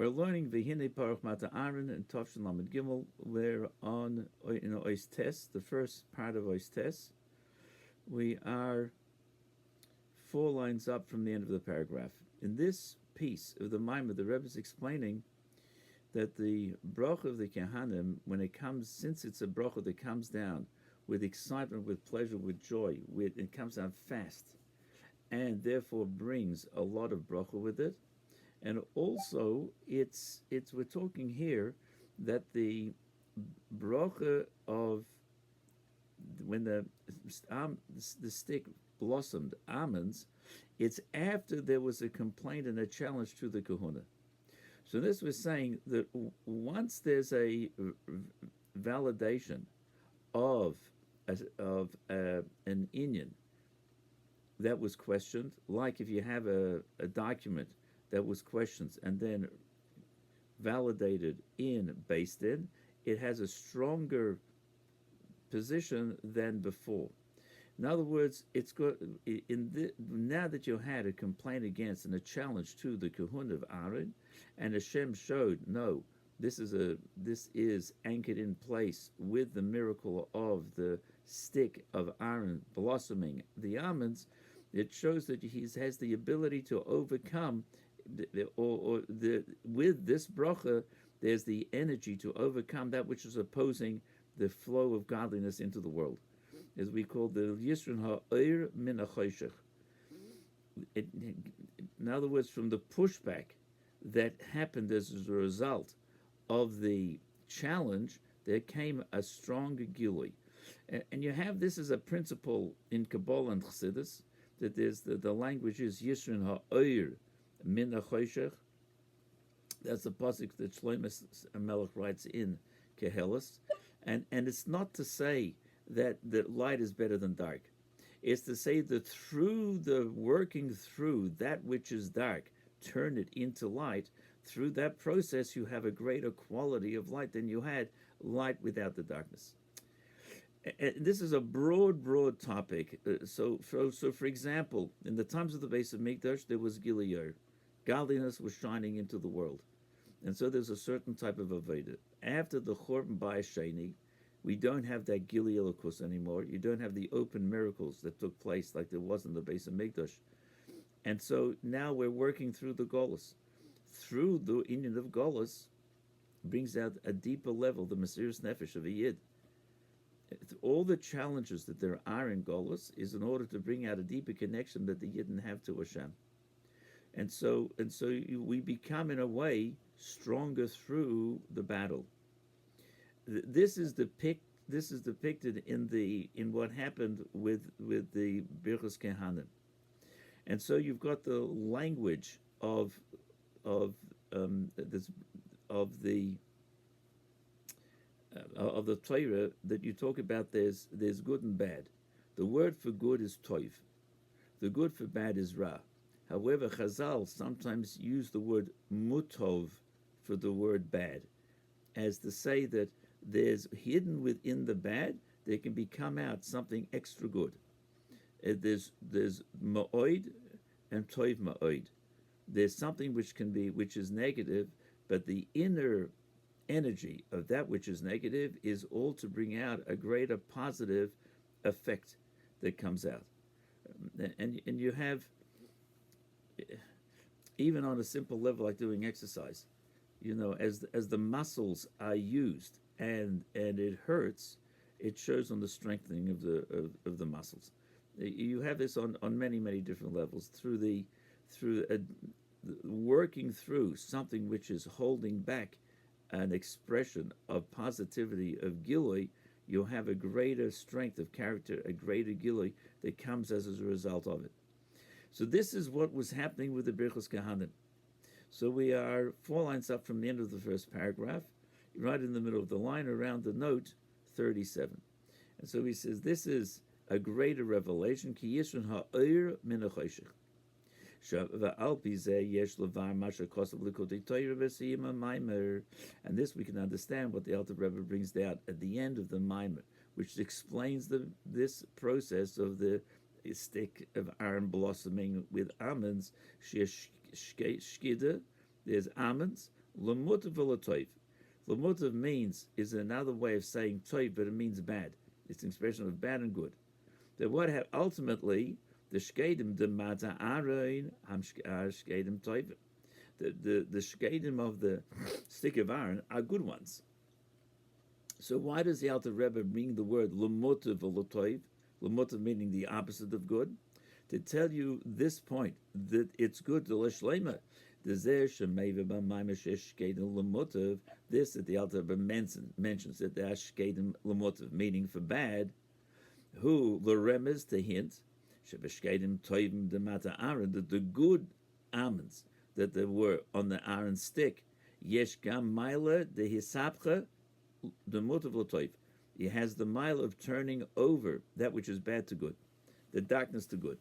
We're learning Vihine Porach Mateh Aharon and Tovshin Lamed Gimel. We're on Ois Tes, the first part of Ois Tes. We are 4 lines up from the end of the paragraph. In this piece of the Maimah, the Rebbe is explaining that the bracha of the Kehanim, when it comes, since it's a bracha that comes down with excitement, with pleasure, with joy, it comes down fast, and therefore brings a lot of bracha with it. And also, it's we're talking here that the bracha of when the stick blossomed almonds, it's after there was a complaint and a challenge to the kahuna. So this was saying that once there's a validation of an inyan that was questioned, like if you have a document that was questioned and then validated in based in, it has a stronger position than before. In other words, it's got now that you had a complaint against and a challenge to the kahuna of Aharon, and Hashem showed no, this is anchored in place with the miracle of the stick of Aharon blossoming the almonds. It shows that he has the ability to overcome, with this bracha, there's the energy to overcome that which is opposing the flow of godliness into the world, as we call the Yisron Ha'ir Min HaChoshech. In other words, from the pushback that happened as a result of the challenge, there came a stronger gilui. And you have this as a principle in Kabbalah and Chassidus, that there's the language is Yisron Ha'ir Min HaChoshech. That's the pasuk that Shlomo Melech writes in Kehelis. And it's not to say that light is better than dark. It's to say that through the working through that which is dark, turn it into light. Through that process, you have a greater quality of light than you had light without the darkness. And this is a broad topic. So for example, in the times of the base of Mikdash, there was Gilui. Godliness was shining into the world. And so there's a certain type of Avodah. After the Chorban Bayis Sheni, we don't have that Gilui Elokus anymore. You don't have the open miracles that took place like there was in the base of Mikdash. And so now we're working through the Golus. Through the Inyan of Golus brings out a deeper level, the Mesiras Nefesh of a Yid. All the challenges that there are in Golus is in order to bring out a deeper connection that the Yid didn't have to Hashem. And so we become, in a way, stronger through the battle. This is depicted in what happened with the Birchos Kehanim. And so you've got the language of the Torah that you talk about. There's good and bad. The word for good is toiv. The good for bad is ra. However, Chazal sometimes use the word mutov for the word bad, as to say that there's hidden within the bad, there can become out something extra good. There's ma'oid and toiv ma'oid. There's something which is negative, but the inner energy of that which is negative is all to bring out a greater positive effect that comes out. And you have, even on a simple level like doing exercise, as the muscles are used and it hurts, it shows on the strengthening of the muscles. You have this on many different levels through working through something which is holding back an expression of positivity of Gilui. You'll have a greater strength of character, a greater Gilui that comes as a result of it. So this is what was happening with the Birchos Kehanim. So we are 4 lines up from the end of the first paragraph, right in the middle of the line, around the note 37. And so he says, this is a greater revelation, ki yisron ha'oir min ha'choshech. And this we can understand what the Alter Rebbe brings down at the end of the Maimer, which explains this process of the stick of Aharon blossoming with almonds, shkida, There's almonds, lemutav v'latoiv. Lemutav means is another way of saying toiv, but it means bad. It's an expression of bad and good. That what ultimately the shkedim de Mateh Aharon shkedim toiv. The shkedim of the stick of Aaron are good ones. So why does the Alter Rebbe bring the word lemutav v'latoiv? Lemutav meaning the opposite of good, to tell you this point that it's good to l'shlema. This that the Alter Rebbe mentions that there are shkedim lemutav, meaning for bad. Who l'remez to hint shebeshkedim toivim de Mateh Aharon, that the good almonds that there were on the Aaron stick, yesh gam maila de hisapcha the mutav l'toiv. He has the mile of turning over that which is bad to good, the darkness to good.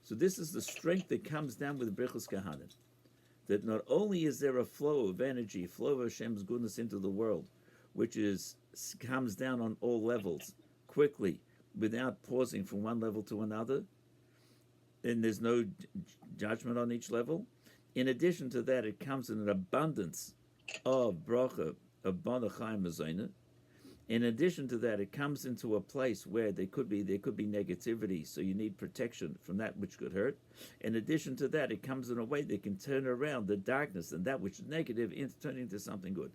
So this is the strength that comes down with Brichos Kahanim. That not only is there a flow of energy, a flow of Hashem's goodness into the world, which comes down on all levels quickly, without pausing from one level to another, and there's no judgment on each level. In addition to that, it comes in an abundance of bracha, of bonachai mezonah. In addition to that, it comes into a place where there could be negativity, so you need protection from that which could hurt. In addition to that, it comes in a way that can turn around the darkness and that which is negative turning into something good.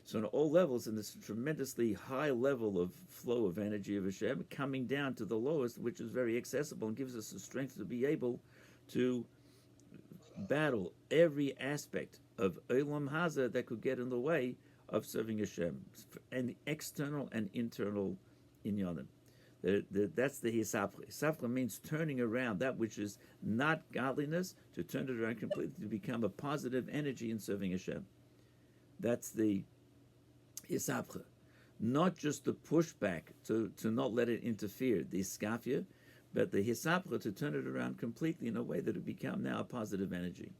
So on all levels, in this tremendously high level of flow of energy of Hashem, coming down to the lowest, which is very accessible and gives us the strength to be able to battle every aspect of Olam Hazeh that could get in the way of serving Hashem, and external and internal inyanim. That's the hisapcha. Hisapcha means turning around that which is not godliness, to turn it around completely, to become a positive energy in serving Hashem. That's the hisapcha. Not just the pushback to not let it interfere, the iskafia, but the hisapcha to turn it around completely in a way that it become now a positive energy.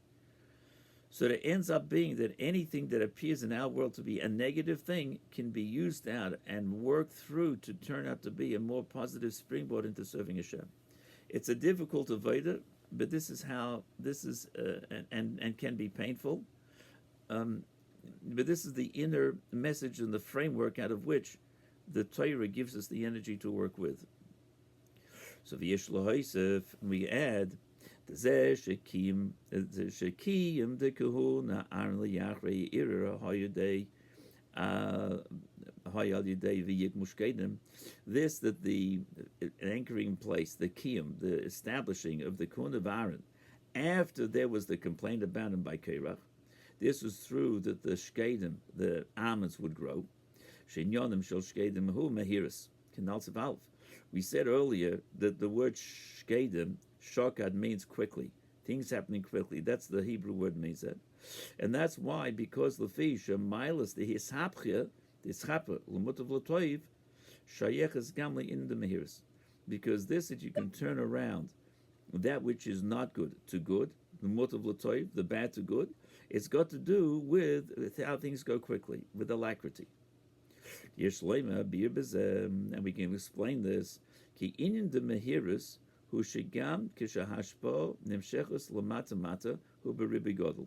So it ends up being that anything that appears in our world to be a negative thing can be used out and worked through to turn out to be a more positive springboard into serving Hashem. It's a difficult avodah, but this is how this is, and can be painful. But this is the inner message and the framework out of which the Torah gives us the energy to work with. So v'yesh l'hoisef, we add, shekim de kahuna Aaron liyachrei ira hayudei hayadidei v'yik mushkedim. This, that the anchoring place, the kiyum, the establishing of the kahuna of Aaron, after there was the complaint about him by Porach, this was through that the shkedim, the almonds, would grow. Shenyonim shel shkedim hu mehiris kanal tzevalv. We said earlier that the word shkedim, shokad, means quickly, things happening quickly. That's the Hebrew word means that, and that's why, because lefi shemailas the hishapcha, the hischapa l'mutav l'toiv shayeches gamli in the mehiris, because this, that you can turn around that which is not good to good, the mutav l'toiv, the bad to good. It's got to do with how things go quickly, with alacrity. And we can explain this. Ki inyan de mehiris hu shegam kishahashpo nimshechus lamata mata hu beribi godel.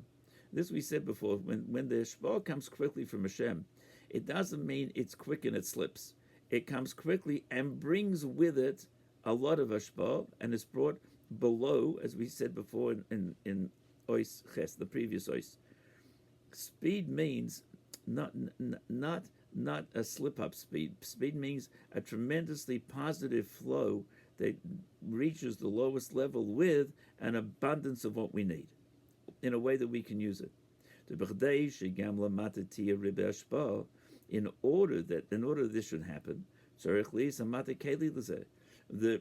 This we said before. When the shpo comes quickly from Hashem, it doesn't mean it's quick and it slips. It comes quickly and brings with it a lot of hashpo, and it's brought below, as we said before in Ois Ches, the previous Ois. Speed means not a slip-up speed. Speed means a tremendously positive flow that reaches the lowest level with an abundance of what we need, in a way that we can use it. In order that this should happen,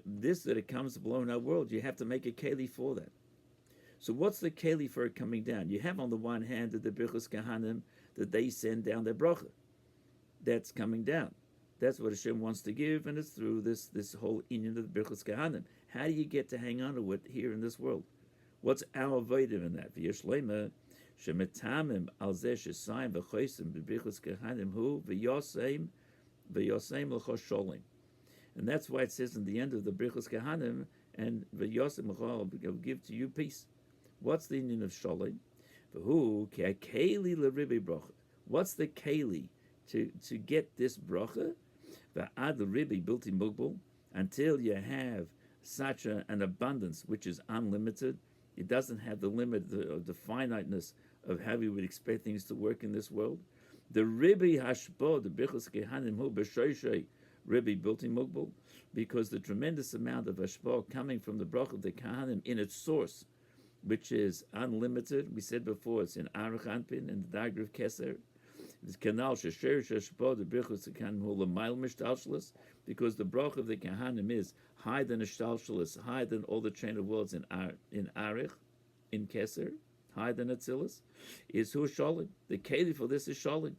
this that it comes below in our world, you have to make a keli for that. So what's the keli for it coming down? You have on the one hand the Brichos Kahanim, that they send down their bracha. That's coming down. That's what Hashem wants to give, and it's through this whole inyan of the Brichos Kahanim. How do you get to hang on to it here in this world? What's our avodah in that? V'yeshlema shemetamim al zeh shesayim v'chosim b'brichos kahanim hu v'yosem l'chos sholim. And that's why it says in the end of the Brichos Kahanim, and v'yosem l'chos will give to you peace. What's the inyan of sholim? Who keli l'ribi bracha? What's the keli to get this bracha? Va'ad l'ribi bilti mugbal, until you have such an abundance which is unlimited. It doesn't have the limit, the finiteness of how we would expect things to work in this world. The ribi hashbo, the bichos kehanim hu b'shoishay ribi bilti mugbal, because the tremendous amount of hashbo coming from the bracha of the kahanim in its source, which is unlimited. We said before, it's in Arach Anpin, in the diagram of Keser. It's canal shesher sheshbo, the brichos kahanim hu l'mayl mishtalshalis, because the bracha of the kahanim is higher than a shtalshalis, higher than all the chain of worlds in Arach, in Keser, higher than Atzilus, is hu sholim. The keli for this is sholim.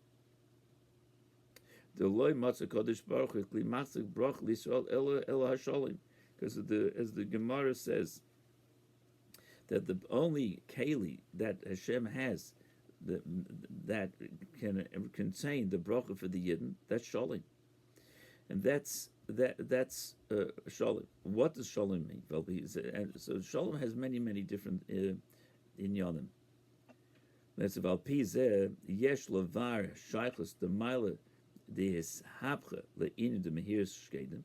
The loy matzah kodesh baruch hu kli matzah brach l'Yisrael elo hasholim, because as the Gemara says, that the only keli that Hashem has that can contain the bracha for the Yidden, that's Shalom. And that's Shalom. What does Shalom mean? Well, so Shalom has many different inyanim. That's Val Pizeh Yesh Lavar Shaychus the Mila the Hapcha Le'inu the Mehir Shkedim,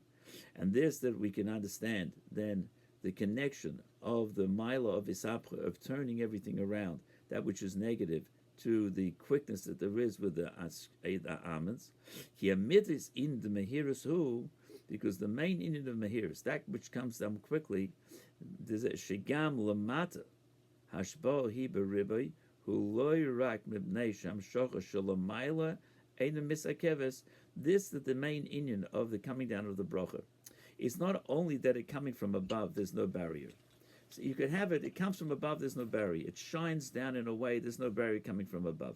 and this that we can understand then the connection of the Mila of Isapcha, of turning everything around, that which is negative, to the quickness that there is with the almonds. He amitis in the Mehiris who, because the main in of Mehiris, that which comes down quickly, there's a Shigam Lamata, Hashbo Hiba Ribai, who loy rak mibnei sham shocha shalamayla, Eina Misakeves, this that the main Indian of the coming down of the bracha. It's not only that it coming from above, there's no barrier. So you could have it comes from above, there's no barrier. It shines down in a way, there's no barrier coming from above.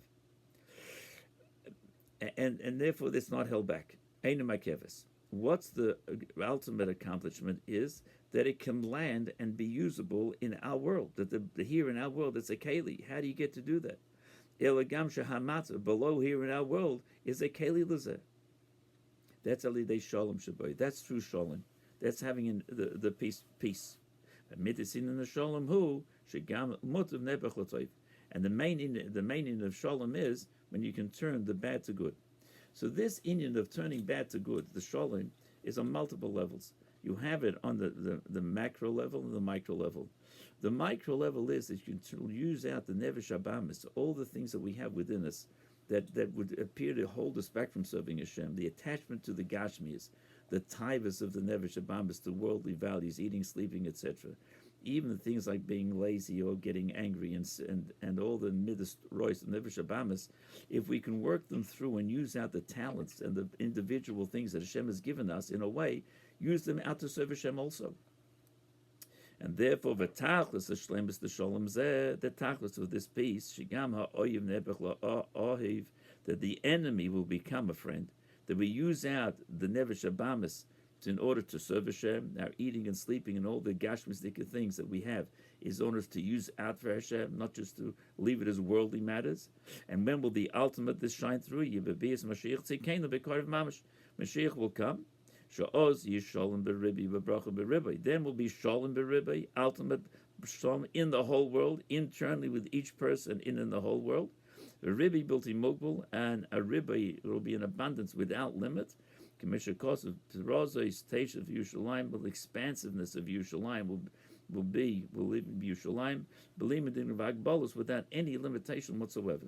And therefore, it's not held back. Eina Makeves. What's the ultimate accomplishment is that it can land and be usable in our world. That the here in our world, it's a keli. How do you get to do that? Elagam shahamata, below here in our world, is a keli lezeh. That's alidei shalom shaboy. That's true shalom. That's having the peace. Mitisin in the shalom hu shegam mutav nebach l'toiv. And the main in of shalom is when you can turn the bad to good. So this Indian of turning bad to good, the shalom, is on multiple levels. You have it on the macro level and the micro level. The micro level is that you can use out the Nevesh Abamis, all the things that we have within us that would appear to hold us back from serving Hashem, the attachment to the Gashmias, the taivas of the Nevesh Abamis, the worldly values, eating, sleeping, etc. Even things like being lazy or getting angry and all the midas rois and Nevesh Abamis, if we can work them through and use out the talents and the individual things that Hashem has given us in a way, use them out to serve Hashem also. And therefore, the tachlis the shalom zeh, the tachlis of this piece, shigam ha'oyiv nebech la'ohiv, that the enemy will become a friend, that we use out the nevesh abamis in order to serve Hashem, our eating and sleeping and all the gashmistic things that we have is in order to use out for Hashem, not just to leave it as worldly matters. And when will the ultimate this shine through? Yibabiyas Mashiach tzikein lebekarv mamash. Mashiach will come. Sha'oz yishalom beribi v'bracha beribi. Then will be shalom beribi, ultimate shalom in the whole world, internally with each person in the whole world. A ribi bilti mugbal, and a ribi will be in abundance without limit. Commissioner cost of Rosa stage of Yerushalayim, the expansiveness of Yerushalayim will live in Yerushalayim, believe in the without any limitation whatsoever.